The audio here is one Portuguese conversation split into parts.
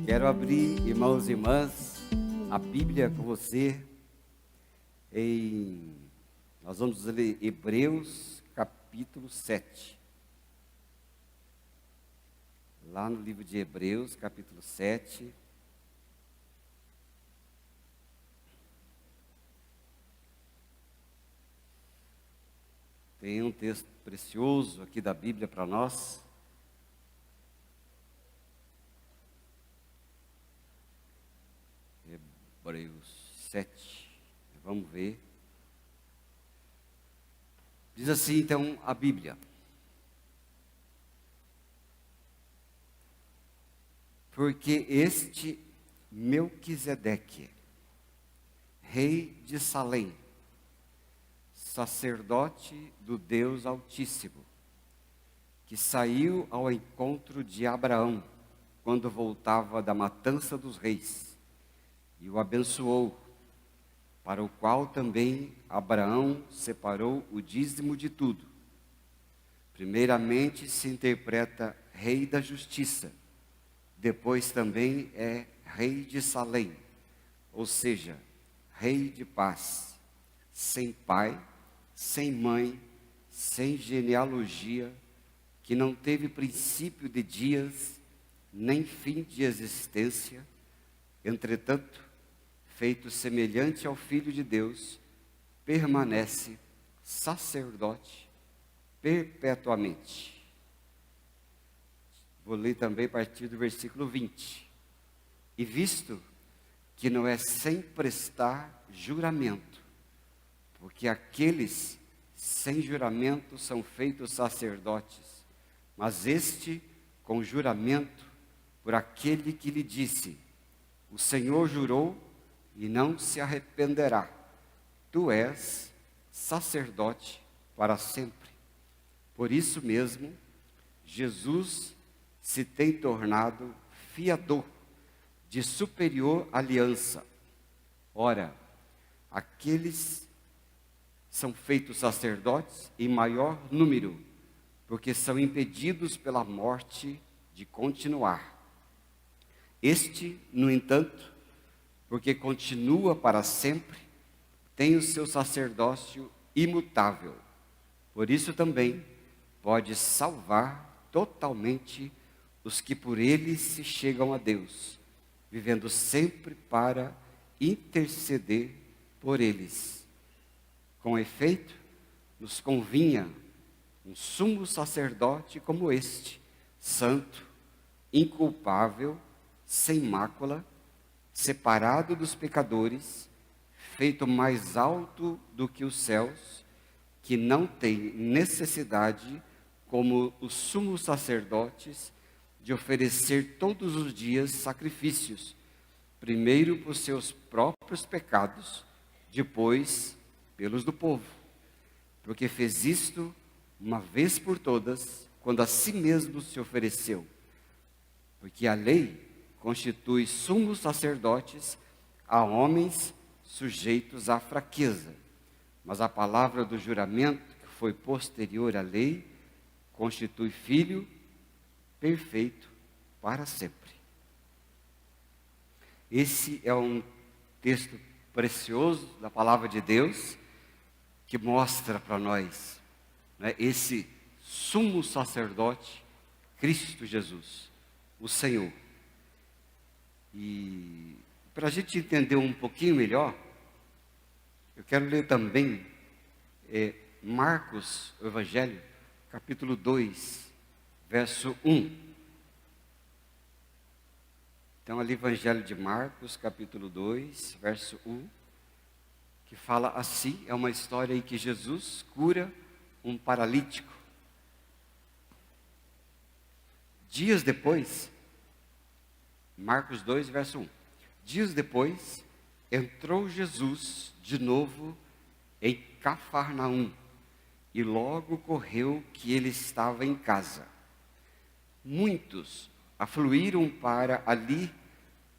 Quero abrir, irmãos e irmãs, a Bíblia com você. Nós vamos ler Hebreus capítulo 7. Lá no livro de Hebreus, capítulo 7. Tem um texto precioso aqui da Bíblia para nós. Hebreus 7. Vamos ver. Diz assim então a Bíblia: porque este Melquisedeque, rei de Salém, sacerdote do Deus Altíssimo, que saiu ao encontro de Abraão quando voltava da matança dos reis, e o abençoou, para o qual também Abraão separou o dízimo de tudo. Primeiramente se interpreta rei da justiça, depois também é rei de Salém, ou seja, rei de paz, sem pai, sem mãe, sem genealogia, que não teve princípio de dias, nem fim de existência, entretanto, feito semelhante ao Filho de Deus, permanece sacerdote perpetuamente. Vou ler também a partir do versículo 20. E visto que não é sem prestar juramento, porque aqueles sem juramento são feitos sacerdotes, mas este com juramento por aquele que lhe disse: o Senhor jurou e não se arrependerá, tu és sacerdote para sempre. Por isso mesmo, Jesus se tem tornado fiador de superior aliança. Ora, aqueles são feitos sacerdotes em maior número, porque são impedidos pela morte de continuar. Este, no entanto, porque continua para sempre, tem o seu sacerdócio imutável. Por isso também pode salvar totalmente os que por ele se chegam a Deus, vivendo sempre para interceder por eles. Com efeito, nos convinha um sumo sacerdote como este, santo, inculpável, sem mácula, separado dos pecadores, feito mais alto do que os céus, que não tem necessidade, como os sumos sacerdotes, de oferecer todos os dias sacrifícios, primeiro por seus próprios pecados, depois pelos do povo, porque fez isto uma vez por todas, quando a si mesmo se ofereceu. Porque a lei constitui sumos sacerdotes a homens sujeitos à fraqueza, mas a palavra do juramento, que foi posterior à lei, constitui filho perfeito para sempre. Esse é um texto precioso da palavra de Deus, que mostra para nós, né, esse sumo sacerdote, Cristo Jesus, o Senhor. E para a gente entender um pouquinho melhor, eu quero ler também Marcos, o Evangelho, capítulo 2, verso 1. Então, ali, Evangelho de Marcos, capítulo 2, verso 1, que fala assim, é uma história em que Jesus cura um paralítico. Dias depois, Marcos 2, verso 1. Dias depois, entrou Jesus de novo em Cafarnaum, e logo correu que ele estava em casa. Muitos afluíram para ali,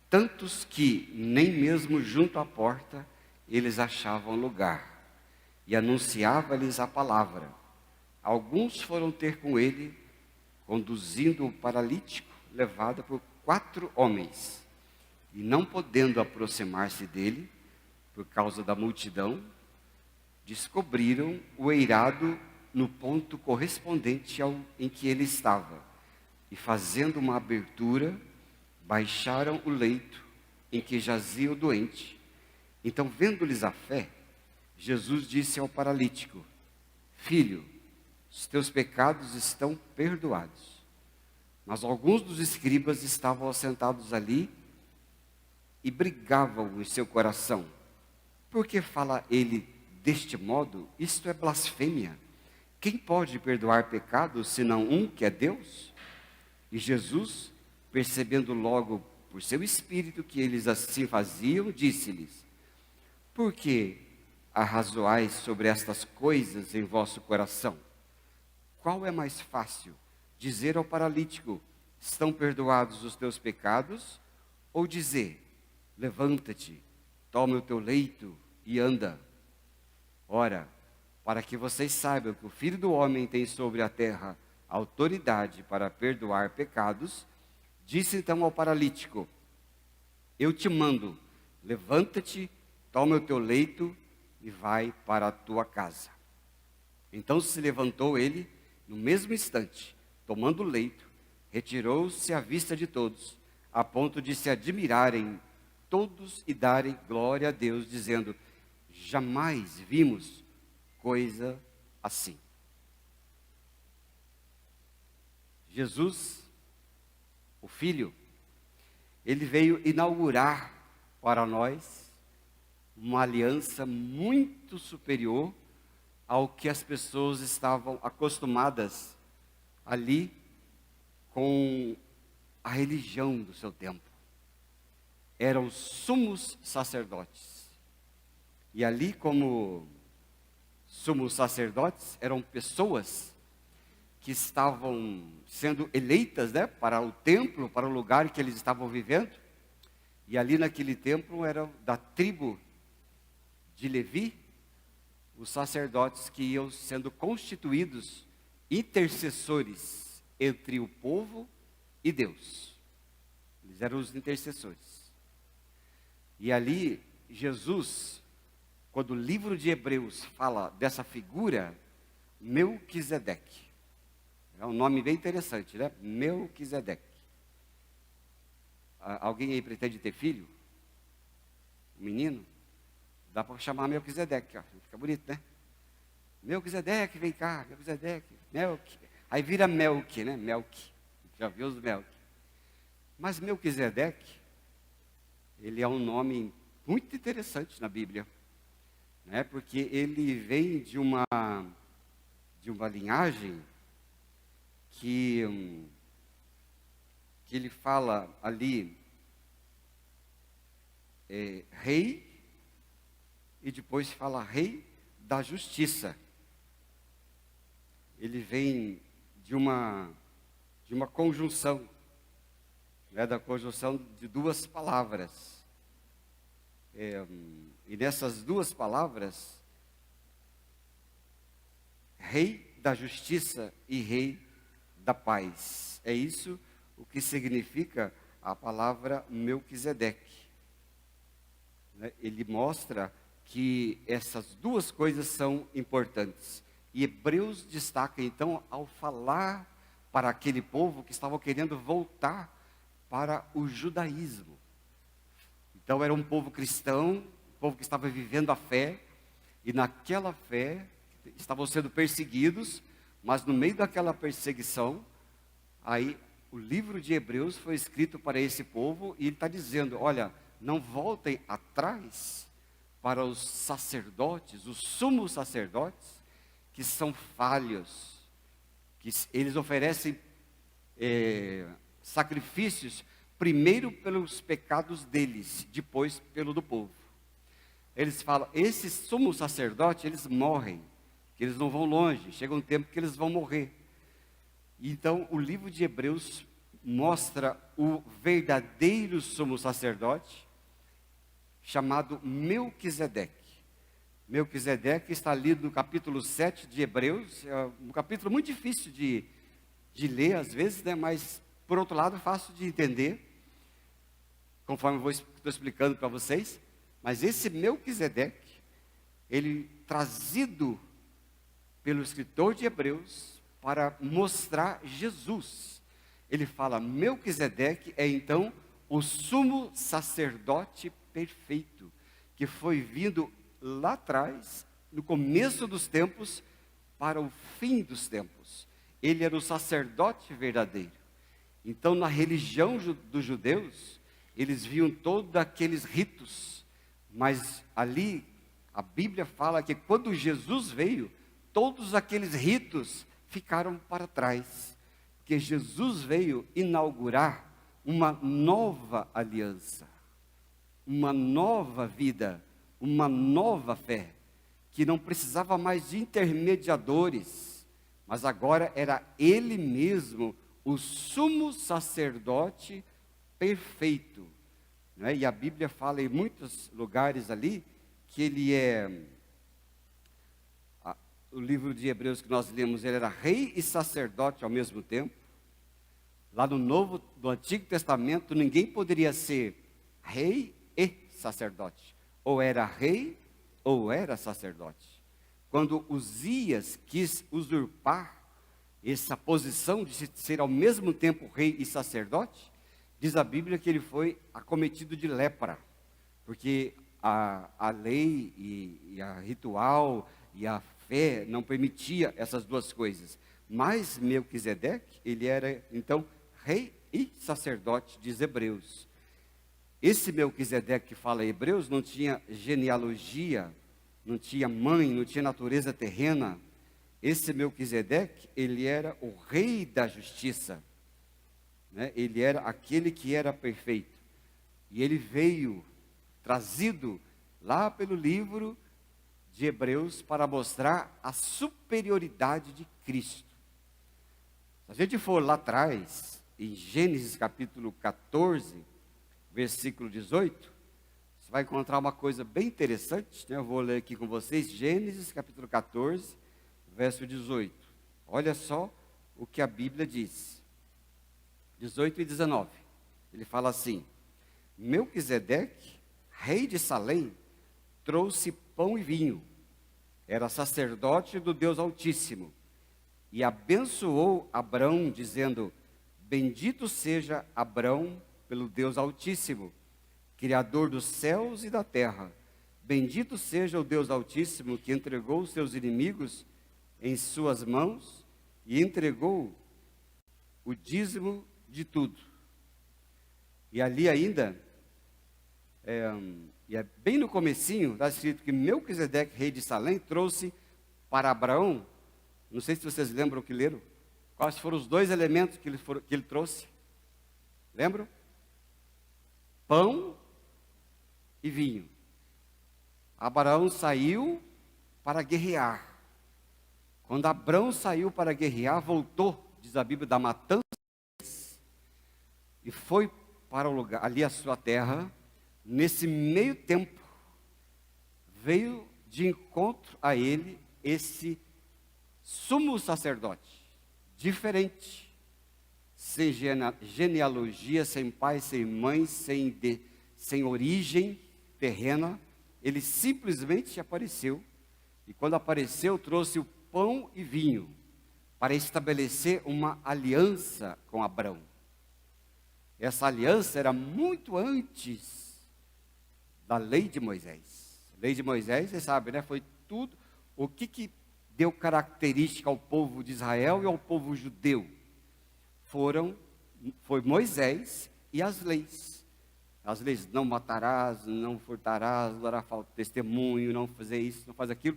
tantos que nem mesmo junto à porta eles achavam lugar, e anunciava-lhes a palavra. Alguns foram ter com ele, conduzindo o paralítico, levado por 4 homens, e não podendo aproximar-se dele, por causa da multidão, descobriram o eirado no ponto correspondente ao em que ele estava, e fazendo uma abertura, baixaram o leito em que jazia o doente. Então, vendo-lhes a fé, Jesus disse ao paralítico: Filho, os teus pecados estão perdoados. Mas alguns dos escribas estavam assentados ali e brigavam em seu coração: por que fala ele deste modo? Isto é blasfêmia. Quem pode perdoar pecados, senão um que é Deus? E Jesus, percebendo logo por seu espírito que eles assim faziam, disse-lhes: por que arrazoais sobre estas coisas em vosso coração? Qual é mais fácil, dizer ao paralítico: estão perdoados os teus pecados? Ou dizer: levanta-te, toma o teu leito e anda? Ora, para que vocês saibam que o Filho do Homem tem sobre a terra autoridade para perdoar pecados, disse então ao paralítico: eu te mando, levanta-te, toma o teu leito e vai para a tua casa. Então se levantou ele, no mesmo instante, tomando o leito, retirou-se à vista de todos, a ponto de se admirarem todos e darem glória a Deus, dizendo: jamais vimos coisa assim. Jesus, o Filho, ele veio inaugurar para nós uma aliança muito superior ao que as pessoas estavam acostumadas ali com a religião do seu tempo. Eram sumos sacerdotes. E ali, como sumos sacerdotes, eram pessoas que estavam sendo eleitas, né, para o templo, para o lugar que eles estavam vivendo. E ali naquele templo era da tribo de Levi, os sacerdotes que iam sendo constituídos intercessores entre o povo e Deus. Eles eram os intercessores. E ali, Jesus, quando o livro de Hebreus fala dessa figura, Melquisedeque, é um nome bem interessante, né? Melquisedeque. Alguém aí pretende ter filho? Um menino? Dá para chamar Melquisedeque, ó. Fica bonito, né? Melquisedeque, vem cá, Melquisedeque, Melqui. Aí vira Melqui, né? Melqui. Já viu os Melqui. Mas Melquisedeque, ele é um nome muito interessante na Bíblia, né? Porque ele vem de uma linhagem que ele fala ali rei, e depois fala rei da justiça. Ele vem de uma conjunção, né, da conjunção de duas palavras. E nessas duas palavras, rei da justiça e rei da paz. É isso o que significa a palavra Melquisedeque. Ele mostra que essas duas coisas são importantes. E Hebreus destaca, então, ao falar para aquele povo que estava querendo voltar para o judaísmo. Então, era um povo cristão, um povo que estava vivendo a fé, e naquela fé estavam sendo perseguidos, mas no meio daquela perseguição, aí o livro de Hebreus foi escrito para esse povo, e ele está dizendo: olha, não voltem atrás para os sacerdotes, os sumos sacerdotes, que são falhos, que eles oferecem sacrifícios, primeiro pelos pecados deles, depois pelo do povo. Eles falam, esses sumos sacerdotes, eles morrem, que eles não vão longe, chega um tempo que eles vão morrer. Então, o livro de Hebreus mostra o verdadeiro sumo sacerdote, chamado Melquisedeque. Melquisedeque está lido no capítulo 7 de Hebreus, é um capítulo muito difícil de ler às vezes, né? Mas, por outro lado, fácil de entender. conforme eu estou explicando para vocês. Mas esse Melquisedeque, ele trazido pelo escritor de Hebreus para mostrar Jesus. Ele fala, Melquisedeque é então o sumo sacerdote perfeito, que foi vindo lá atrás, no começo dos tempos, para o fim dos tempos. Ele era o sacerdote verdadeiro. Então, na religião dos judeus, eles viam todos aqueles ritos, mas ali a Bíblia fala que quando Jesus veio, todos aqueles ritos ficaram para trás, porque Jesus veio inaugurar uma nova aliança, uma nova vida, uma nova fé, que não precisava mais de intermediadores, mas agora era Ele mesmo, o sumo sacerdote perfeito. Não é? E a Bíblia fala em muitos lugares ali, que ele o livro de Hebreus que nós lemos, ele era rei e sacerdote ao mesmo tempo. Lá no Antigo Testamento, ninguém poderia ser rei e sacerdote. Ou era rei, ou era sacerdote. Quando Uzias quis usurpar essa posição de ser ao mesmo tempo rei e sacerdote, diz a Bíblia que ele foi acometido de lepra, porque a lei e a ritual e a fé não permitia essas duas coisas. Mas Melquisedeque, ele era então rei e sacerdote, diz Hebreus. Esse Melquisedeque que fala em Hebreus não tinha genealogia, não tinha mãe, não tinha natureza terrena. Esse Melquisedeque, ele era o rei da justiça, né? Ele era aquele que era perfeito. E ele veio trazido lá pelo livro de Hebreus para mostrar a superioridade de Cristo. Se a gente for lá atrás, em Gênesis capítulo 14, versículo 18, você vai encontrar uma coisa bem interessante, né? Eu vou ler aqui com vocês, Gênesis capítulo 14, verso 18. Olha só o que a Bíblia diz. 18 e 19. Ele fala assim: Melquisedeque, rei de Salém, trouxe pão e vinho. Era sacerdote do Deus Altíssimo. E abençoou Abrão, dizendo: Bendito seja Abrão pelo Deus Altíssimo, Criador dos céus e da terra. Bendito seja o Deus Altíssimo, que entregou os seus inimigos em suas mãos e entregou o dízimo de tudo. E ali ainda, bem no comecinho, está escrito que Melquisedeque, rei de Salém, trouxe para Abraão, não sei se vocês lembram o que leram, quais foram os dois elementos que ele trouxe? Lembram? Pão e vinho. Abraão saiu para guerrear. Quando Abraão saiu para guerrear, voltou, diz a Bíblia, da matança, e foi para o lugar, ali a sua terra. Nesse meio tempo, veio de encontro a ele esse sumo sacerdote, diferente, sem genealogia, sem pai, sem mãe, sem origem terrena. Ele simplesmente apareceu, e quando apareceu, trouxe o pão e vinho, para estabelecer uma aliança com Abrão. Essa aliança era muito antes da lei de Moisés. A lei de Moisés, você sabe, né? Foi tudo. O que deu característica ao povo de Israel e ao povo judeu? Foi Moisés e as leis. As leis: não matarás, não furtarás, não dará falta de testemunho, não fazer isso, não fazer aquilo.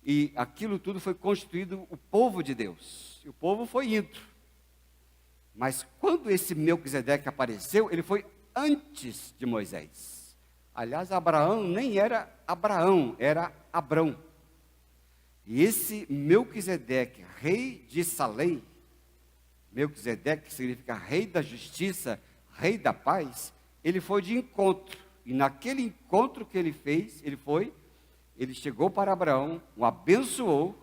E aquilo tudo foi constituído o povo de Deus. E o povo foi indo. Mas quando esse Melquisedeque apareceu, ele foi antes de Moisés. Aliás, Abraão nem era Abraão, era Abrão. E esse Melquisedeque, rei de Salém, Melquisedeque, que significa rei da justiça, rei da paz, ele foi de encontro. E naquele encontro que ele fez, ele chegou para Abraão, o abençoou,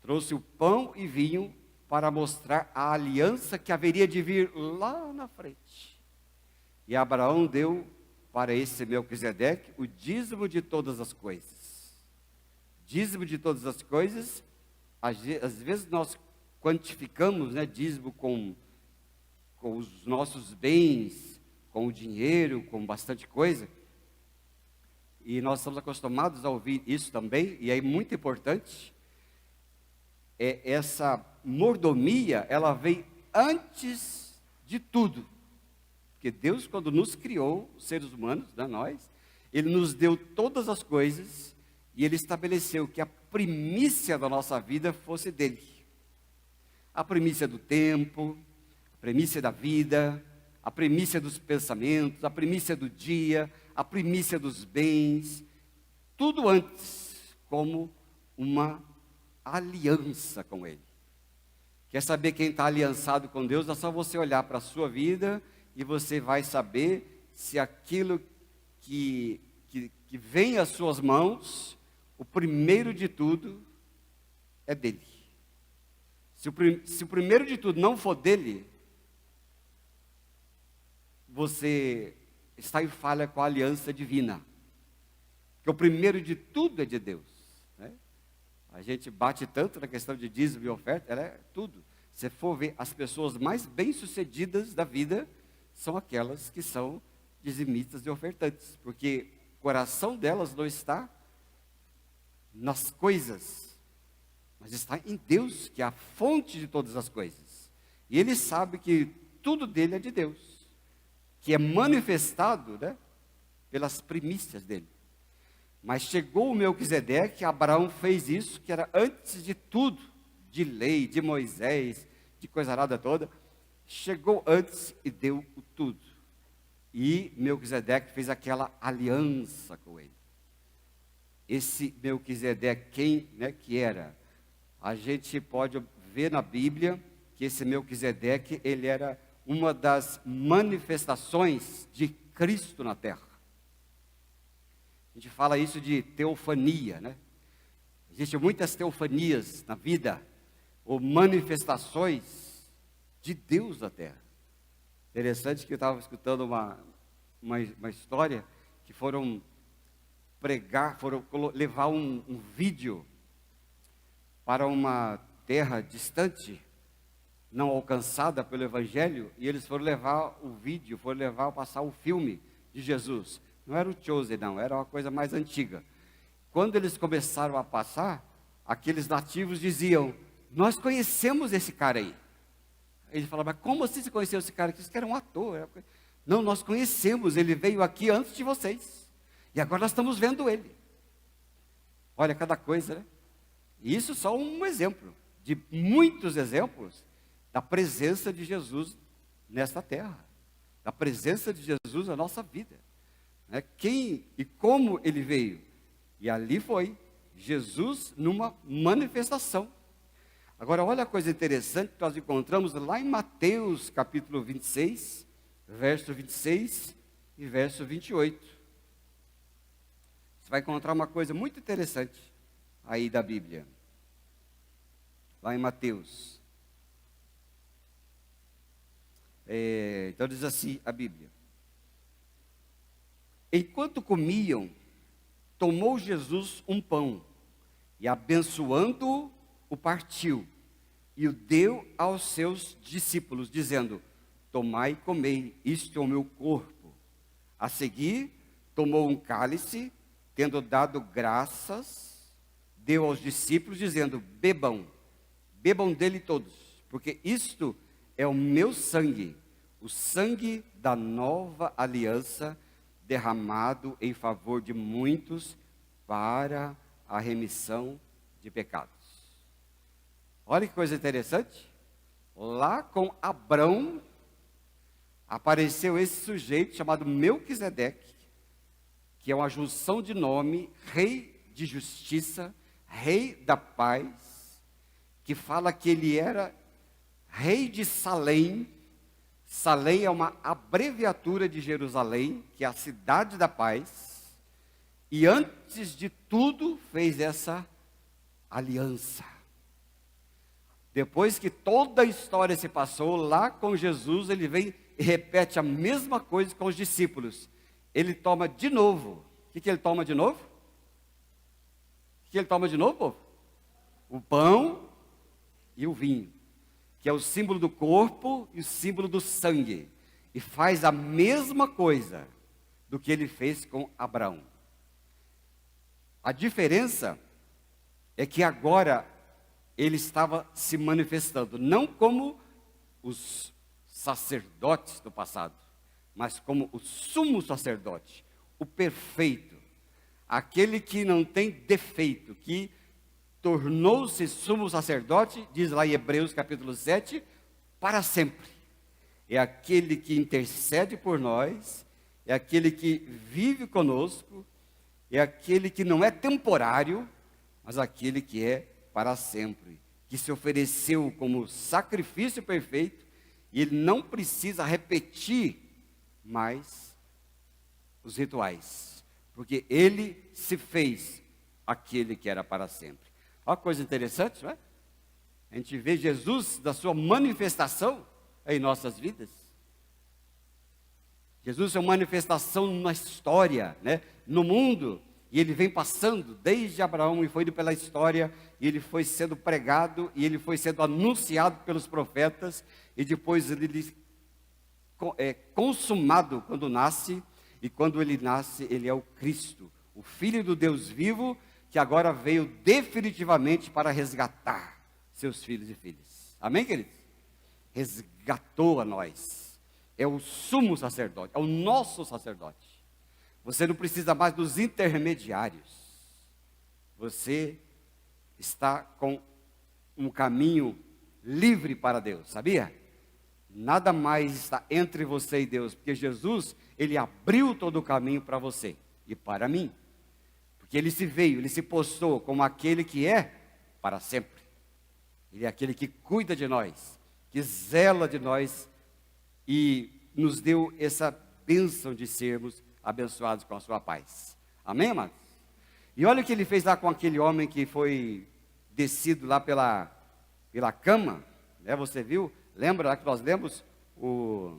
trouxe o pão e vinho para mostrar a aliança que haveria de vir lá na frente. E Abraão deu para esse Melquisedeque o dízimo de todas as coisas. Dízimo de todas as coisas, às vezes nós quantificamos, né, dízimo com os nossos bens, com o dinheiro, com bastante coisa. E nós estamos acostumados a ouvir isso também, e é muito importante. Essa mordomia, ela vem antes de tudo. Porque Deus, quando nos criou, os seres humanos, né, nós, Ele nos deu todas as coisas, e Ele estabeleceu que a primícia da nossa vida fosse dEle. A primícia do tempo, a primícia da vida, a primícia dos pensamentos, a primícia do dia, a primícia dos bens, tudo antes, como uma aliança com Ele. Quer saber quem está aliançado com Deus? É só você olhar para a sua vida e você vai saber se aquilo que vem às suas mãos, o primeiro de tudo é dele. Se o primeiro de tudo não for dele, você está em falha com a aliança divina. Porque o primeiro de tudo é de Deus, né? A gente bate tanto na questão de dízimo e oferta, ela é tudo. Se for ver, as pessoas mais bem-sucedidas da vida são aquelas que são dizimistas e ofertantes, porque o coração delas não está nas coisas, mas está em Deus, que é a fonte de todas as coisas. E ele sabe que tudo dele é de Deus, que é manifestado, né, pelas primícias dele. Mas chegou o Melquisedeque, Abraão fez isso, que era antes de tudo, de lei, de Moisés, de coisa arada toda, chegou antes e deu o tudo. E Melquisedeque fez aquela aliança com ele. Esse Melquisedeque, quem, né, que era? A gente pode ver na Bíblia que esse Melquisedeque, ele era uma das manifestações de Cristo na terra. A gente fala isso de teofania, né? Existem muitas teofanias na vida, ou manifestações de Deus na terra. Interessante que eu estava escutando uma história, que foram levar um vídeo para uma terra distante, não alcançada pelo Evangelho, e eles foram levar o vídeo, passar o filme de Jesus. Não era o Chosen, não, era uma coisa mais antiga. Quando eles começaram a passar, aqueles nativos diziam: nós conhecemos esse cara aí. Ele falava: mas como assim você conheceu esse cara? Isso que era um ator. Não, nós conhecemos, ele veio aqui antes de vocês. E agora nós estamos vendo ele. Olha cada coisa, né? E isso só um exemplo, de muitos exemplos, da presença de Jesus nesta terra. Da presença de Jesus na nossa vida. Quem e como ele veio. E ali foi Jesus numa manifestação. Agora, olha a coisa interessante que nós encontramos lá em Mateus, capítulo 26, verso 26 e verso 28. Você vai encontrar uma coisa muito interessante aí da Bíblia. Lá em Mateus. Então diz assim a Bíblia: enquanto comiam, tomou Jesus um pão e, abençoando-o, o partiu e o deu aos seus discípulos, dizendo: tomai e comei, isto é o meu corpo. A seguir, tomou um cálice, tendo dado graças, deu aos discípulos, dizendo: bebam dele todos, porque isto é o meu sangue, o sangue da nova aliança, derramado em favor de muitos para a remissão de pecados. Olha que coisa interessante. Lá com Abrão, apareceu esse sujeito chamado Melquisedeque, que é uma junção de nome, rei de justiça, rei da paz, que fala que ele era rei de Salém. Salém é uma abreviatura de Jerusalém, que é a cidade da paz, e antes de tudo fez essa aliança. Depois que toda a história se passou, lá com Jesus ele vem repete a mesma coisa com os discípulos. Ele toma de novo. O que ele toma de novo? O que ele toma de novo, povo? O pão e o vinho, que é o símbolo do corpo e o símbolo do sangue. E faz a mesma coisa do que ele fez com Abraão. A diferença é que agora ele estava se manifestando, não como os sacerdotes do passado, mas como o sumo sacerdote, o perfeito, aquele que não tem defeito, que tornou-se sumo sacerdote, diz lá em Hebreus capítulo 7, para sempre. É aquele que intercede por nós, é aquele que vive conosco, é aquele que não é temporário, mas aquele que é para sempre, que se ofereceu como sacrifício perfeito, e ele não precisa repetir mais os rituais, porque ele se fez aquele que era para sempre. Olha que coisa interessante, não é? A gente vê Jesus da sua manifestação em nossas vidas. Jesus é uma manifestação na história, né? No mundo, e ele vem passando desde Abraão e foi indo pela história, e ele foi sendo pregado, e ele foi sendo anunciado pelos profetas, e depois ele é consumado quando nasce, e quando ele nasce, ele é o Cristo, o Filho do Deus vivo, que agora veio definitivamente para resgatar seus filhos e filhas. Amém, queridos? Resgatou a nós. É o sumo sacerdote, é o nosso sacerdote. Você não precisa mais dos intermediários. Você está com um caminho livre para Deus, sabia? Nada mais está entre você e Deus, porque Jesus, ele abriu todo o caminho para você e para mim. Porque ele se postou como aquele que é para sempre. Ele é aquele que cuida de nós, que zela de nós e nos deu essa bênção de sermos abençoados com a sua paz. Amém, amados? E olha o que ele fez lá com aquele homem que foi descido lá pela cama, né? Você viu? Lembra lá que nós lemos o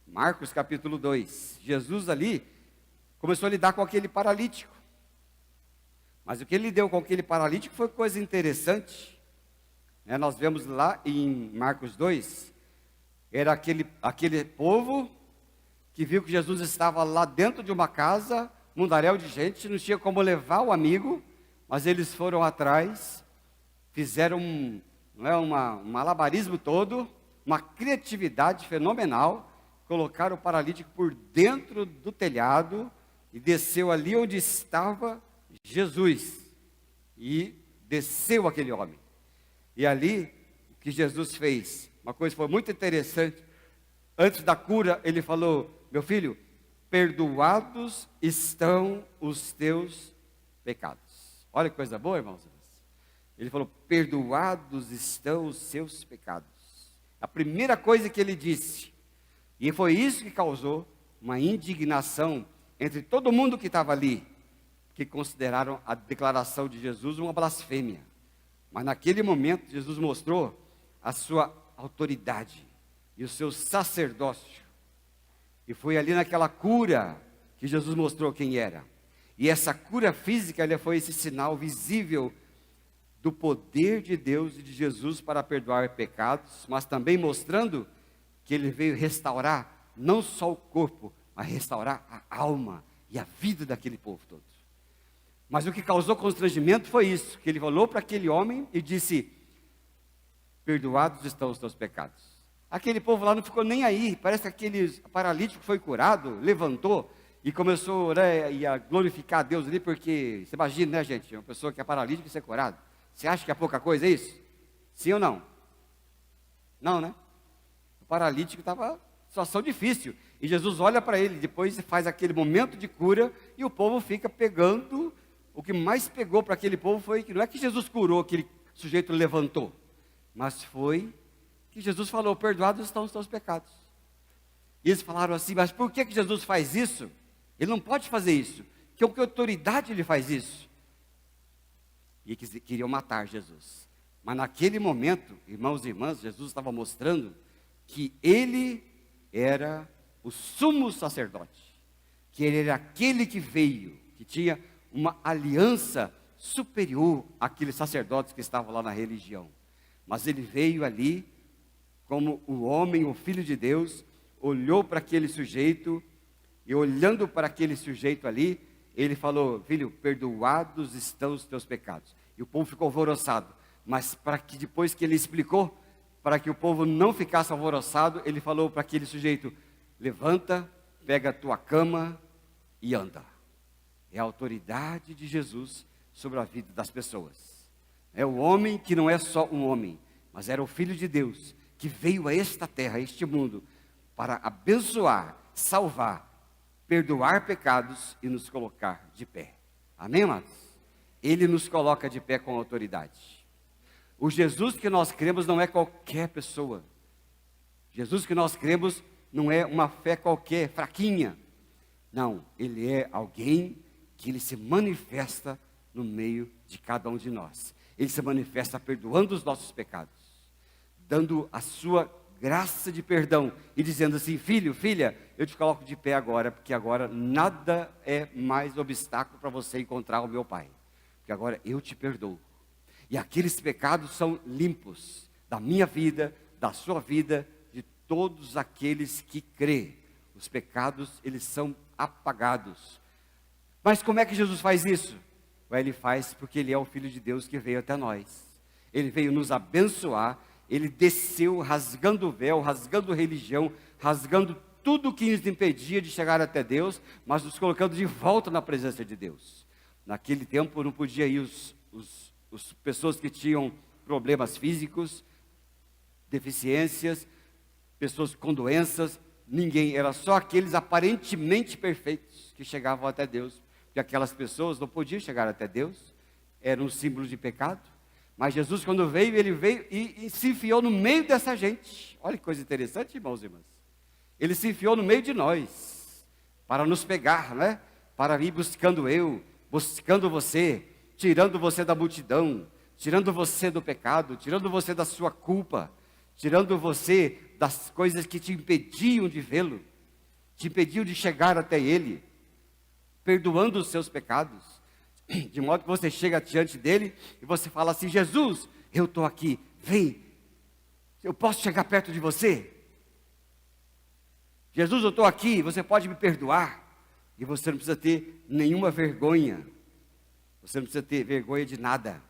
Marcos capítulo 2. Jesus ali começou a lidar com aquele paralítico. Mas o que ele deu com aquele paralítico foi coisa interessante. Né? Nós vemos lá em Marcos 2, era aquele povo que viu que Jesus estava lá dentro de uma casa, mundaréu de gente, não tinha como levar o amigo, mas eles foram atrás, fizeram um malabarismo todo, uma criatividade fenomenal, colocaram o paralítico por dentro do telhado e desceu ali onde estava Jesus, e desceu aquele homem. E ali, o que Jesus fez, uma coisa foi muito interessante, antes da cura, ele falou: meu filho, perdoados estão os teus pecados. Olha que coisa boa, irmãos. Ele falou: perdoados estão os seus pecados. A primeira coisa que ele disse, e foi isso que causou uma indignação entre todo mundo que estava ali, que consideraram a declaração de Jesus uma blasfêmia. Mas naquele momento, Jesus mostrou a sua autoridade e o seu sacerdócio. E foi ali naquela cura que Jesus mostrou quem era. E essa cura física, foi esse sinal visível do poder de Deus e de Jesus para perdoar pecados, mas também mostrando que ele veio restaurar não só o corpo, mas restaurar a alma e a vida daquele povo todo. Mas o que causou constrangimento foi isso, que ele falou para aquele homem e disse: perdoados estão os teus pecados. Aquele povo lá não ficou nem aí, parece que aquele paralítico foi curado, levantou e começou, né, a glorificar a Deus ali, porque, você imagina, né, gente, uma pessoa que é paralítica e ser curado. Você acha que é pouca coisa isso? Sim ou não? Não, né? O paralítico estava em situação difícil, e Jesus olha para ele, depois faz aquele momento de cura, e o povo fica pegando. O que mais pegou para aquele povo foi que não é que Jesus curou, aquele sujeito levantou, mas foi que Jesus falou: perdoados estão os teus pecados. E eles falaram assim: mas por que Jesus faz isso? Ele não pode fazer isso. Que autoridade ele faz isso? E queriam matar Jesus. Mas naquele momento, irmãos e irmãs, Jesus estava mostrando que ele era o sumo sacerdote, que ele era aquele que veio, que tinha uma aliança superior àqueles sacerdotes que estavam lá na religião. Mas ele veio ali como o homem, o Filho de Deus, olhou para aquele sujeito, e olhando para aquele sujeito ali, ele falou: filho, perdoados estão os teus pecados. E o povo ficou alvoroçado, mas para que depois que ele explicou, para que o povo não ficasse alvoroçado, ele falou para aquele sujeito: levanta, pega a tua cama e anda. É a autoridade de Jesus sobre a vida das pessoas. É o homem que não é só um homem, mas era o Filho de Deus, que veio a esta terra, a este mundo, para abençoar, salvar, perdoar pecados e nos colocar de pé. Amém, amados? Ele nos coloca de pé com autoridade. O Jesus que nós cremos não é qualquer pessoa. Jesus que nós cremos não é uma fé qualquer, fraquinha. Não, ele é alguém que ele se manifesta no meio de cada um de nós. Ele se manifesta perdoando os nossos pecados, dando a sua graça de perdão e dizendo assim: filho, filha, eu te coloco de pé agora, porque agora nada é mais obstáculo para você encontrar o meu Pai, porque agora eu te perdoo. E aqueles pecados são limpos da minha vida, da sua vida, de todos aqueles que crê. Os pecados, eles são apagados. Mas como é que Jesus faz isso? Ele faz porque ele é o Filho de Deus que veio até nós. Ele veio nos abençoar. Ele desceu rasgando o véu, rasgando religião, rasgando tudo que nos impedia de chegar até Deus, mas nos colocando de volta na presença de Deus. Naquele tempo não podia ir as pessoas que tinham problemas físicos, deficiências, pessoas com doenças, ninguém, era só aqueles aparentemente perfeitos que chegavam até Deus, porque aquelas pessoas não podiam chegar até Deus, era um símbolo de pecado. Mas Jesus, quando veio, ele veio e se enfiou no meio dessa gente. Olha que coisa interessante, irmãos e irmãs. Ele se enfiou no meio de nós, para nos pegar, né? Para ir buscando você, tirando você da multidão, tirando você do pecado, tirando você da sua culpa, tirando você das coisas que te impediam de vê-lo, te impediam de chegar até Ele, perdoando os seus pecados. De modo que você chega diante dele e você fala assim: Jesus, eu estou aqui, vem, eu posso chegar perto de você? Jesus, eu estou aqui, você pode me perdoar? E você não precisa ter nenhuma vergonha, você não precisa ter vergonha de nada,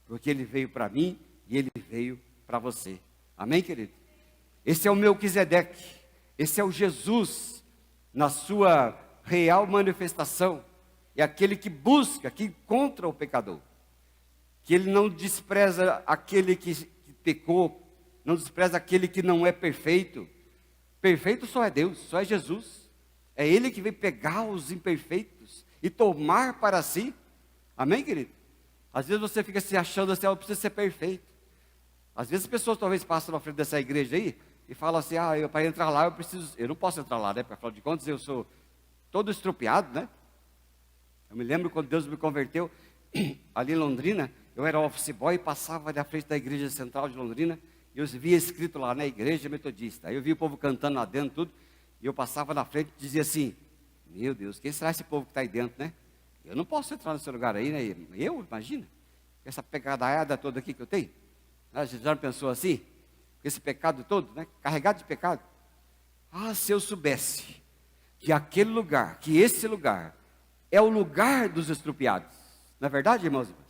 porque ele veio para mim e ele veio para você. Amém, querido? Esse é o Melquisedeque, esse é o Jesus na sua real manifestação. É aquele que busca, que encontra o pecador, que ele não despreza aquele que pecou, não despreza aquele que não é perfeito. Perfeito só é Deus, só é Jesus. É Ele que vem pegar os imperfeitos e tomar para si. Amém, querido? Às vezes você fica se achando assim: eu preciso ser perfeito. Às vezes as pessoas talvez passam na frente dessa igreja aí e falam assim: para entrar lá eu não posso entrar lá, né? Porque afinal de contas eu sou todo estrupiado, né? Eu me lembro quando Deus me converteu, ali em Londrina, eu era office boy e passava na frente da igreja central de Londrina, e eu via escrito lá, né, igreja metodista. Aí eu via o povo cantando lá dentro, tudo, e eu passava na frente e dizia assim: meu Deus, quem será esse povo que está aí dentro, né? Eu não posso entrar nesse lugar aí, né? Eu, imagina, essa pegadaiada toda aqui que eu tenho. A gente já não pensou assim? Esse pecado todo, né, carregado de pecado. Se eu soubesse que aquele lugar, que esse lugar, é o lugar dos estrupiados. Não é verdade, irmãos e irmãs?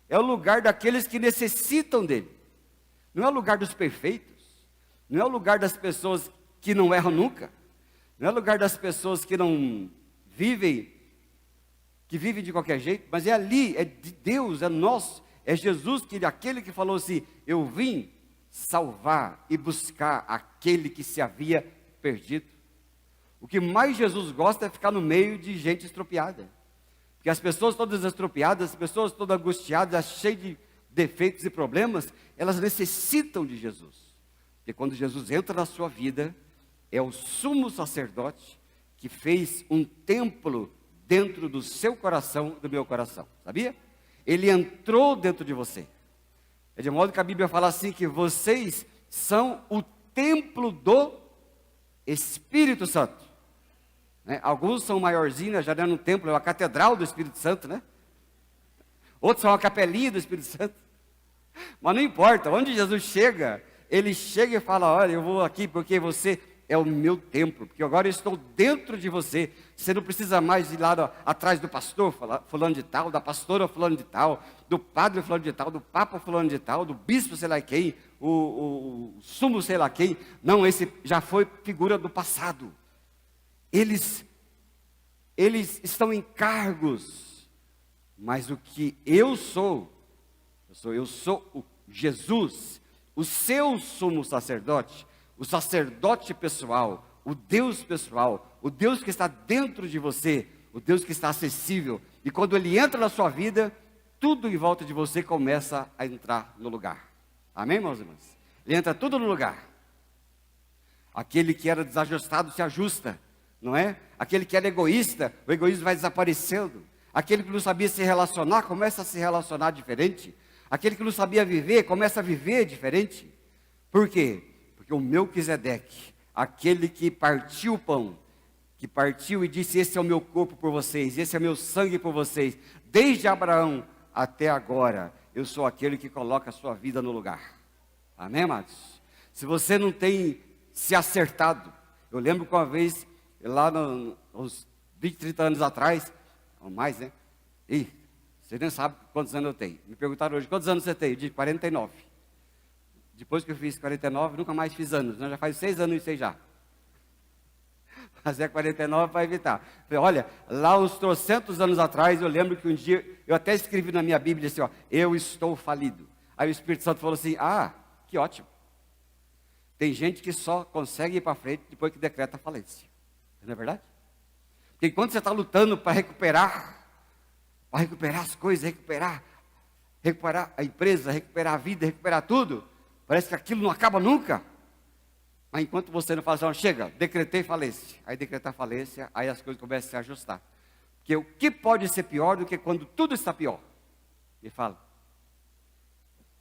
É o lugar daqueles que necessitam dele. Não é o lugar dos perfeitos. Não é o lugar das pessoas que não erram nunca. Não é o lugar das pessoas que não vivem, que vivem de qualquer jeito. Mas é ali, é de Deus, é nosso. É Jesus, aquele que falou assim: eu vim salvar e buscar aquele que se havia perdido. O que mais Jesus gosta é ficar no meio de gente estropiada. Porque as pessoas todas estropiadas, as pessoas todas angustiadas, cheias de defeitos e problemas, elas necessitam de Jesus. Porque quando Jesus entra na sua vida, é o sumo sacerdote que fez um templo dentro do seu coração, do meu coração. Sabia? Ele entrou dentro de você. É de modo que a Bíblia fala assim, que vocês são o templo do Espírito Santo. Né? Alguns são maiorzinhos, já no templo, é a catedral do Espírito Santo, né? Outros são a capelinha do Espírito Santo. Mas não importa, onde Jesus chega, ele chega e fala, olha, eu vou aqui porque você é o meu templo, porque agora eu estou dentro de você. Você não precisa mais ir lá atrás do pastor fulano de tal, da pastora fulano de tal, do padre fulano de tal, do papa fulano de tal, do bispo sei lá quem, o sumo sei lá quem. Não, esse já foi figura do passado. Eles estão em cargos, mas o que eu sou o Jesus, o seu sumo sacerdote, o sacerdote pessoal, o Deus que está dentro de você, o Deus que está acessível. E quando Ele entra na sua vida, tudo em volta de você começa a entrar no lugar. Amém, irmãos e irmãs? Ele entra tudo no lugar. Aquele que era desajustado se ajusta, não é? Aquele que era egoísta, o egoísmo vai desaparecendo. Aquele que não sabia se relacionar, começa a se relacionar diferente. Aquele que não sabia viver, começa a viver diferente. Por quê? Porque o Melquisedeque, aquele que partiu o pão, que partiu e disse, esse é o meu corpo por vocês, esse é o meu sangue por vocês, desde Abraão até agora, eu sou aquele que coloca a sua vida no lugar. Amém, amados? Se você não tem se acertado, eu lembro que uma vez, lá uns 20, 30 anos atrás, ou mais, né? Você nem sabe quantos anos eu tenho. Me perguntaram hoje, quantos anos você tem? Eu disse, 49. Depois que eu fiz 49, nunca mais fiz anos, né? Já faz 6 anos isso aí já. Mas é 49 para evitar. Falei, olha, lá uns trocentos anos atrás, eu lembro que um dia, eu até escrevi na minha Bíblia assim, ó, eu estou falido. Aí o Espírito Santo falou assim, que ótimo. Tem gente que só consegue ir para frente depois que decreta a falência. Não é verdade? Porque enquanto você está lutando para recuperar as coisas, recuperar a empresa, recuperar a vida, recuperar tudo, parece que aquilo não acaba nunca. Mas enquanto você não faz, chega, decretei falência. Aí decretar falência, aí as coisas começam a se ajustar. Porque o que pode ser pior do que quando tudo está pior? Me fala.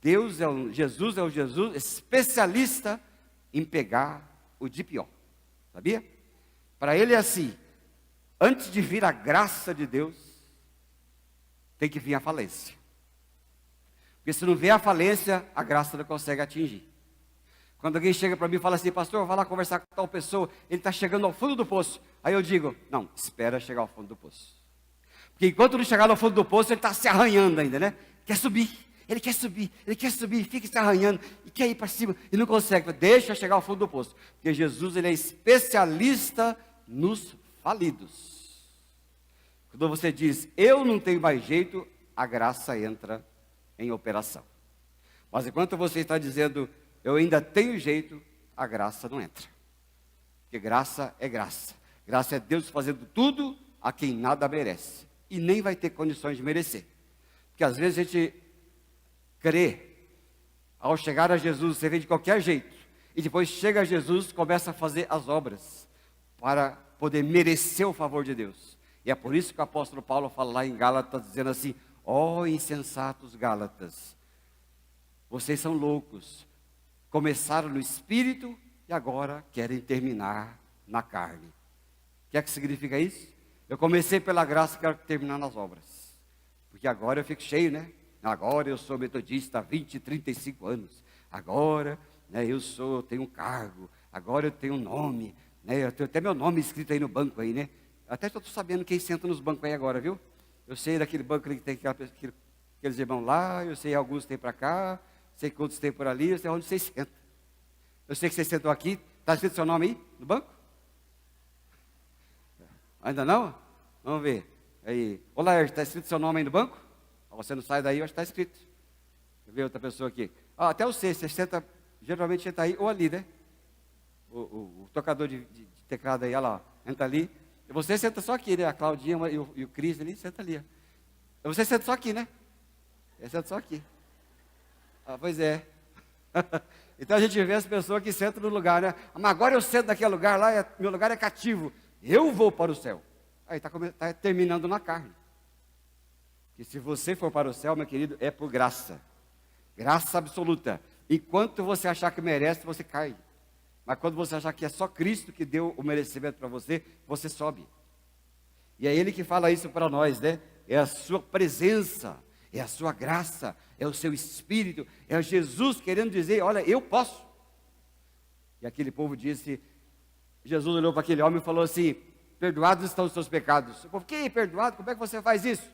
Jesus é o Jesus especialista em pegar o de pior. Sabia? Para ele é assim, antes de vir a graça de Deus, tem que vir a falência. Porque se não vier a falência, a graça não consegue atingir. Quando alguém chega para mim e fala assim, pastor, vai lá conversar com tal pessoa, ele está chegando ao fundo do poço. Aí eu digo, não, espera chegar ao fundo do poço. Porque enquanto não chegar ao fundo do poço, ele está se arranhando ainda, né? Ele quer subir, fica se arranhando, e quer ir para cima, e não consegue. Deixa chegar ao fundo do poço. Porque Jesus, ele é especialista nos falidos. Quando você diz, eu não tenho mais jeito, a graça entra em operação. Mas enquanto você está dizendo, eu ainda tenho jeito, a graça não entra. Porque graça é graça. Graça é Deus fazendo tudo a quem nada merece. E nem vai ter condições de merecer. Porque às vezes a gente crê, ao chegar a Jesus, você vê de qualquer jeito. E depois chega a Jesus, começa a fazer as obras para poder merecer o favor de Deus. E é por isso que o apóstolo Paulo fala lá em Gálatas, dizendo assim, ó insensatos Gálatas, vocês são loucos. Começaram no espírito e agora querem terminar na carne. O que é que significa isso? Eu comecei pela graça e quero terminar nas obras. Porque agora eu fico cheio, né? Agora eu sou metodista há 20, 35 anos. Agora, né, eu tenho um cargo. Agora eu tenho um nome. Né? Eu tenho até meu nome escrito aí no banco aí, né? Até estou sabendo quem senta nos bancos aí agora, viu? Eu sei daquele banco que tem aqueles irmãos lá, eu sei alguns tem para cá, sei que outros tem por ali, eu sei onde vocês sentam. Eu sei que vocês sentam aqui, está escrito seu nome aí, no banco? Ainda não? Vamos ver. Aí, olá, está escrito seu nome aí no banco? Você não sai daí, eu acho que está escrito. Deixa eu ver outra pessoa aqui. Até você senta, geralmente senta aí ou ali, né? O tocador de teclado aí, olha lá, entra ali. E você senta só aqui, né? A Claudinha e o Cris ali, senta ali. Ó. Você senta só aqui, né? Ele senta só aqui. Pois é. Então a gente vê as pessoas que sentam no lugar, né? Mas agora eu sento naquele lugar lá, meu lugar é cativo. Eu vou para o céu. Aí está terminando na carne. E se você for para o céu, meu querido, é por graça. Graça absoluta. Enquanto você achar que merece, você cai. Mas quando você achar que é só Cristo que deu o merecimento para você, você sobe. E é Ele que fala isso para nós, né? É a sua presença, é a sua graça, é o seu Espírito, é Jesus querendo dizer, olha, eu posso. E aquele povo disse, Jesus olhou para aquele homem e falou assim, perdoados estão os seus pecados. O povo, que perdoado? Como é que você faz isso?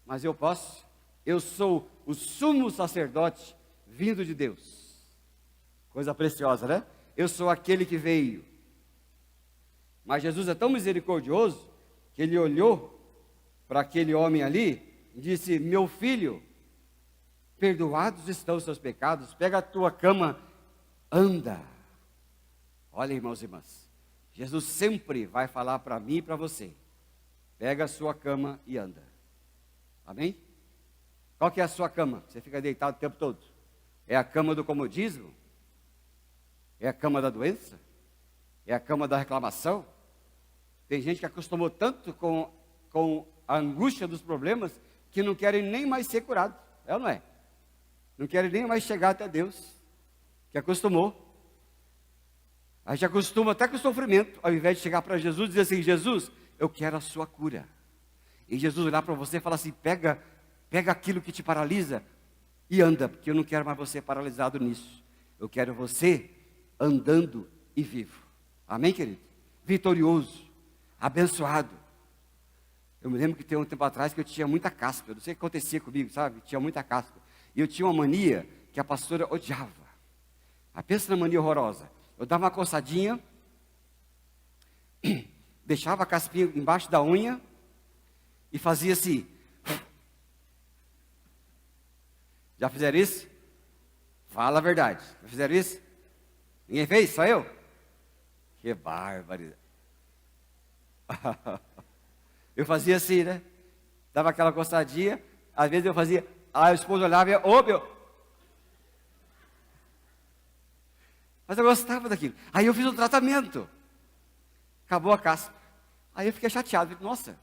Mas eu posso, eu sou o sumo sacerdote vindo de Deus. Coisa preciosa, né? Eu sou aquele que veio. Mas Jesus é tão misericordioso, que ele olhou para aquele homem ali, e disse, meu filho, perdoados estão os seus pecados, pega a tua cama, anda. Olha, irmãos e irmãs, Jesus sempre vai falar para mim e para você, pega a sua cama e anda. Amém? Qual que é a sua cama? Você fica deitado o tempo todo? É a cama do comodismo? É a cama da doença? É a cama da reclamação? Tem gente que acostumou tanto com a angústia dos problemas, que não querem nem mais ser curados, é ou não é? Não querem nem mais chegar até Deus, que acostumou. A gente acostuma até com o sofrimento, ao invés de chegar para Jesus e dizer assim, Jesus, eu quero a sua cura. E Jesus olhar para você e falar assim, pega aquilo que te paralisa e anda, porque eu não quero mais você paralisado nisso. Eu quero você andando e vivo. Amém, querido? Vitorioso, abençoado. Eu me lembro que tem um tempo atrás que eu tinha muita casca, eu não sei o que acontecia comigo, sabe? Tinha muita casca. E eu tinha uma mania que a pastora odiava. Mas pensa na mania horrorosa. Eu dava uma coçadinha, deixava a caspinha embaixo da unha e fazia assim. Já fizeram isso? Fala a verdade. Já fizeram isso? Ninguém fez? Só eu? Que bárbaro. Eu fazia assim, né? Dava aquela coçadinha, às vezes eu fazia, aí o esposo olhava e eu, ô meu. Mas eu gostava daquilo. Aí eu fiz um tratamento. Acabou a caspa. Aí eu fiquei chateado. Falei, nossa,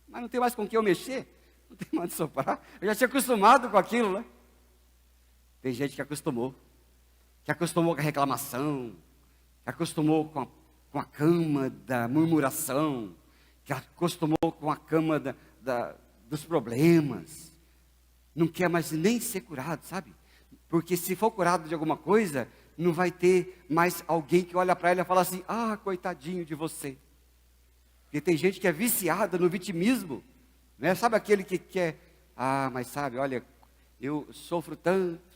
mas não tem mais com que eu mexer? Não tem mais de soprar? Eu já tinha acostumado com aquilo, né? Tem gente que acostumou com a reclamação, que acostumou com a cama da murmuração, que acostumou com a cama dos problemas. Não quer mais nem ser curado, sabe? Porque se for curado de alguma coisa, não vai ter mais alguém que olha para ela e fala assim, ah, coitadinho de você. Porque tem gente que é viciada no vitimismo, né? Sabe aquele que quer, ah, mas sabe, olha, eu sofro tanto,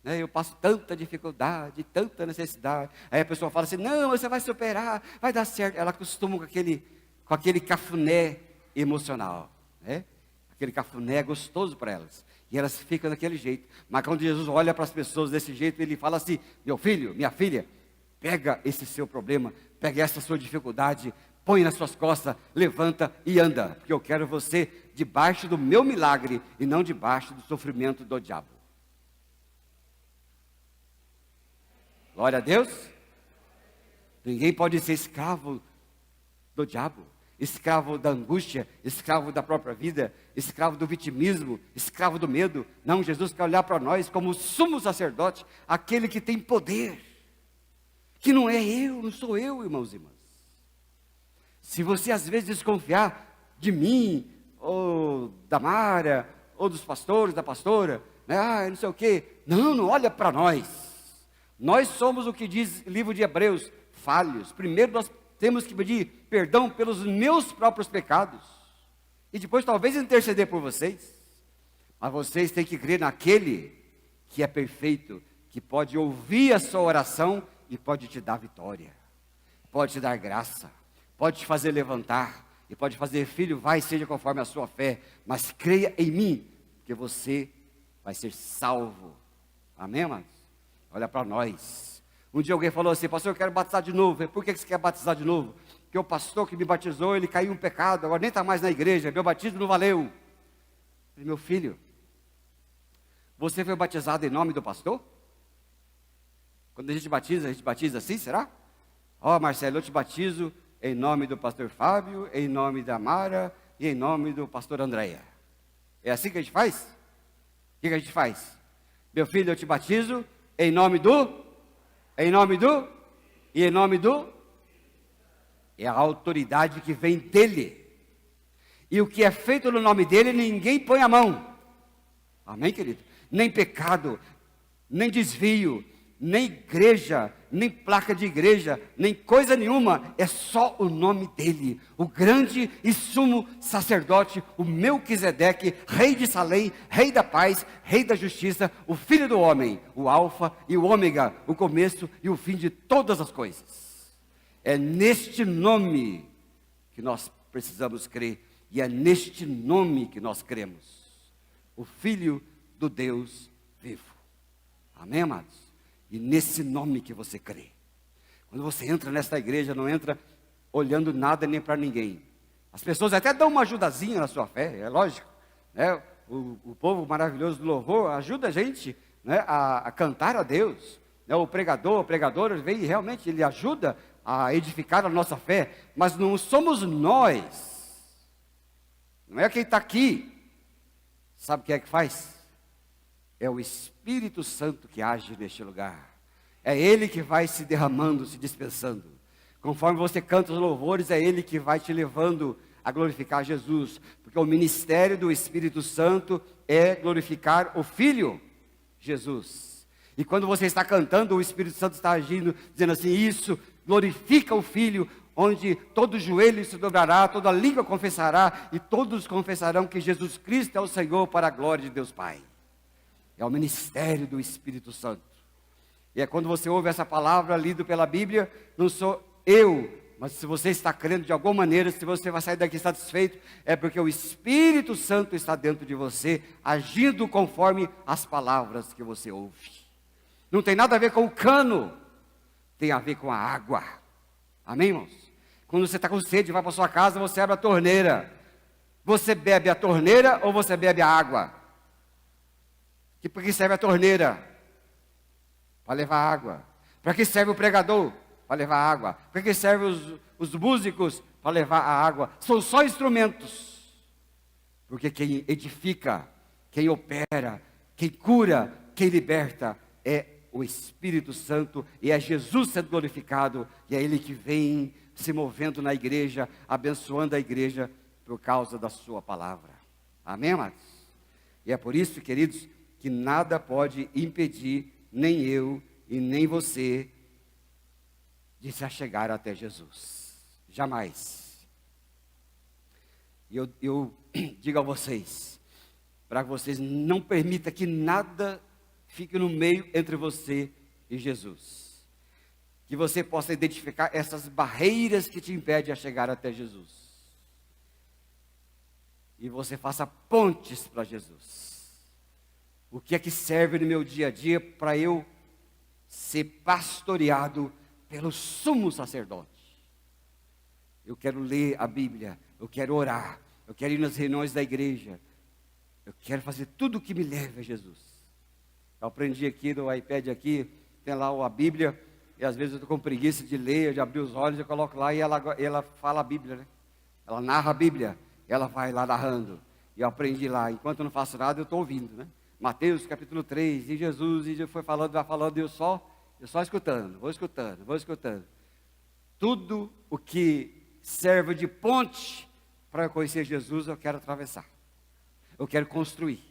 né? Eu passo tanta dificuldade, tanta necessidade. Aí a pessoa fala assim, não, você vai superar, vai dar certo. Ela acostuma com aquele cafuné emocional, né? Aquele cafuné é gostoso para elas. E elas ficam daquele jeito. Mas quando Jesus olha para as pessoas desse jeito, ele fala assim, meu filho, minha filha, pega esse seu problema, pega essa sua dificuldade, põe nas suas costas, levanta e anda. Porque eu quero você debaixo do meu milagre e não debaixo do sofrimento do diabo. Glória a Deus. Ninguém pode ser escravo do diabo, escravo da angústia, escravo da própria vida, escravo do vitimismo, escravo do medo. Não, Jesus quer olhar para nós como o sumo sacerdote, aquele que tem poder, que não é eu, não sou eu, irmãos e irmãs. Se você às vezes desconfiar de mim, ou da Mara, ou dos pastores, da pastora, né? Ah, não sei o quê, não olha para nós. Nós somos o que diz o livro de Hebreus, falhos. Primeiro nós temos que pedir perdão pelos meus próprios pecados. E depois talvez interceder por vocês. Mas vocês têm que crer naquele que é perfeito, que pode ouvir a sua oração e pode te dar vitória. Pode te dar graça. Pode te fazer levantar. E pode fazer, filho, vai, seja conforme a sua fé. Mas creia em mim, que você vai ser salvo. Amém, amados? Olha para nós. Um dia alguém falou assim, pastor, eu quero batizar de novo. Por que você quer batizar de novo? Porque o pastor que me batizou, ele caiu em um pecado, agora nem está mais na igreja, meu batismo não valeu. Eu falei, meu filho, você foi batizado em nome do pastor? Quando a gente batiza assim, será? Ó, Marcelo, eu te batizo em nome do pastor Fábio, em nome da Mara e em nome do pastor Andréia. É assim que a gente faz? O que a gente faz? Meu filho, eu te batizo em nome do... E em nome do? É a autoridade que vem dele. E o que é feito no nome dele, ninguém põe a mão. Amém, querido? Nem pecado, nem desvio, nem igreja, nem placa de igreja, nem coisa nenhuma. É só o nome dele. O grande e sumo sacerdote, o Melquisedeque, rei de Salém, rei da paz, rei da justiça, o filho do homem, o alfa e o ômega, o começo e o fim de todas as coisas. É neste nome que nós precisamos crer. E é neste nome que nós cremos. O Filho do Deus vivo. Amém, amados? E nesse nome que você crê. Quando você entra nesta igreja, não entra olhando nada nem para ninguém. As pessoas até dão uma ajudazinha na sua fé, é lógico. Né? O povo maravilhoso do louvor ajuda a gente, né, a cantar a Deus. Né? O pregador, ele vem e realmente ele ajuda a edificar a nossa fé. Mas não somos nós. Não é quem está aqui. Sabe o que é que faz? É o Espírito Santo que age neste lugar. É Ele que vai se derramando, se dispensando. Conforme você canta os louvores, é Ele que vai te levando a glorificar Jesus. Porque o ministério do Espírito Santo é glorificar o Filho, Jesus. E quando você está cantando, o Espírito Santo está agindo, dizendo assim, isso glorifica o Filho, onde todo joelho se dobrará, toda língua confessará, e todos confessarão que Jesus Cristo é o Senhor para a glória de Deus Pai. É o ministério do Espírito Santo. E é quando você ouve essa palavra lida pela Bíblia, não sou eu, mas se você está crendo de alguma maneira, se você vai sair daqui satisfeito, é porque o Espírito Santo está dentro de você, agindo conforme as palavras que você ouve. Não tem nada a ver com o cano, tem a ver com a água. Amém, irmãos? Quando você está com sede, vai para sua casa, você abre a torneira. Você bebe a torneira ou você bebe a água? Para que serve a torneira? Para levar água. Para que serve o pregador? Para levar água. Para que servem os músicos? Para levar a água. São só instrumentos. Porque quem edifica, quem opera, quem cura, quem liberta é o Espírito Santo, e é Jesus sendo glorificado, e é Ele que vem se movendo na igreja, abençoando a igreja por causa da sua palavra. Amém, amados? E é por isso, queridos, que nada pode impedir, nem eu e nem você, de se achegar até Jesus. Jamais. E eu digo a vocês, para que vocês não permitam que nada fique no meio entre você e Jesus. Que você possa identificar essas barreiras que te impedem a chegar até Jesus. E você faça pontes para Jesus. O que é que serve no meu dia a dia para eu ser pastoreado pelo sumo sacerdote? Eu quero ler a Bíblia, eu quero orar, eu quero ir nas reuniões da igreja, eu quero fazer tudo o que me leve a Jesus. Eu aprendi aqui no iPad aqui, tem lá a Bíblia, e às vezes eu estou com preguiça de ler, de abrir os olhos, eu coloco lá e ela fala a Bíblia, né? Ela narra a Bíblia, ela vai lá narrando. E eu aprendi lá, enquanto eu não faço nada, eu estou ouvindo, né? Mateus capítulo 3, e Jesus foi falando, vai falando, e eu só escutando, vou escutando. Tudo o que serve de ponte para eu conhecer Jesus, eu quero atravessar. Eu quero construir.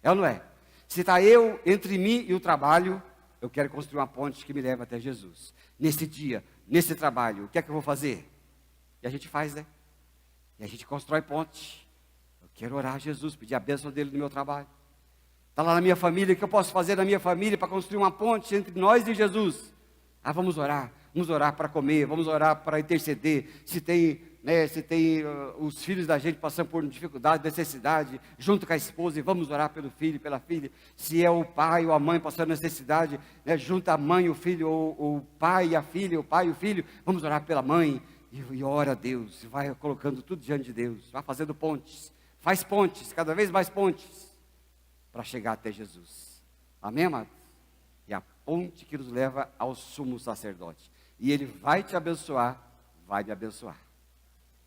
É ou não é? Se está eu entre mim e o trabalho, eu quero construir uma ponte que me leve até Jesus. Nesse dia, nesse trabalho, o que é que eu vou fazer? E a gente faz, né? E a gente constrói ponte. Eu quero orar a Jesus, pedir a bênção dele no meu trabalho. Está lá na minha família, o que eu posso fazer na minha família para construir uma ponte entre nós e Jesus? Vamos orar para comer, vamos orar para interceder. Se tem os filhos da gente passando por dificuldade, necessidade, junto com a esposa, e vamos orar pelo filho, pela filha. Se é o pai ou a mãe passando necessidade, né, junto a mãe, o filho, ou o pai e a filha, o pai e o filho, vamos orar pela mãe, e ora a Deus, vai colocando tudo diante de Deus, vai fazendo pontes, faz pontes, cada vez mais pontes, para chegar até Jesus. Amém, amados? E a ponte que nos leva ao sumo sacerdote. E Ele vai te abençoar, vai me abençoar.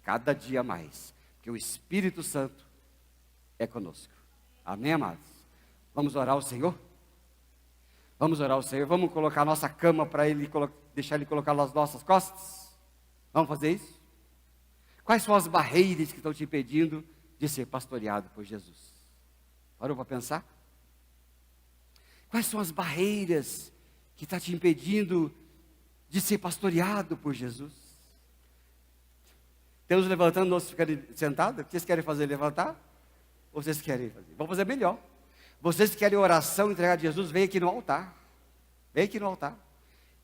Cada dia mais. Porque o Espírito Santo é conosco. Amém, amados? Vamos orar ao Senhor? Vamos orar ao Senhor, vamos colocar a nossa cama para Ele, deixar Ele colocar nas nossas costas? Vamos fazer isso? Quais são as barreiras que estão te impedindo de ser pastoreado por Jesus? Parou para pensar? Quais são as barreiras que estão te impedindo de ser pastoreado por Jesus? Temos levantando, nós ficarem sentados? Vocês querem fazer levantar? Ou vocês querem fazer? Vamos fazer melhor. Vocês que querem oração, entregar a Jesus, vem aqui no altar. Vem aqui no altar.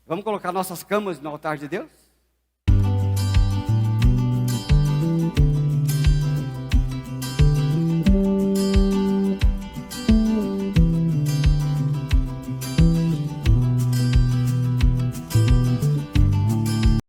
Vamos colocar nossas camas no altar de Deus?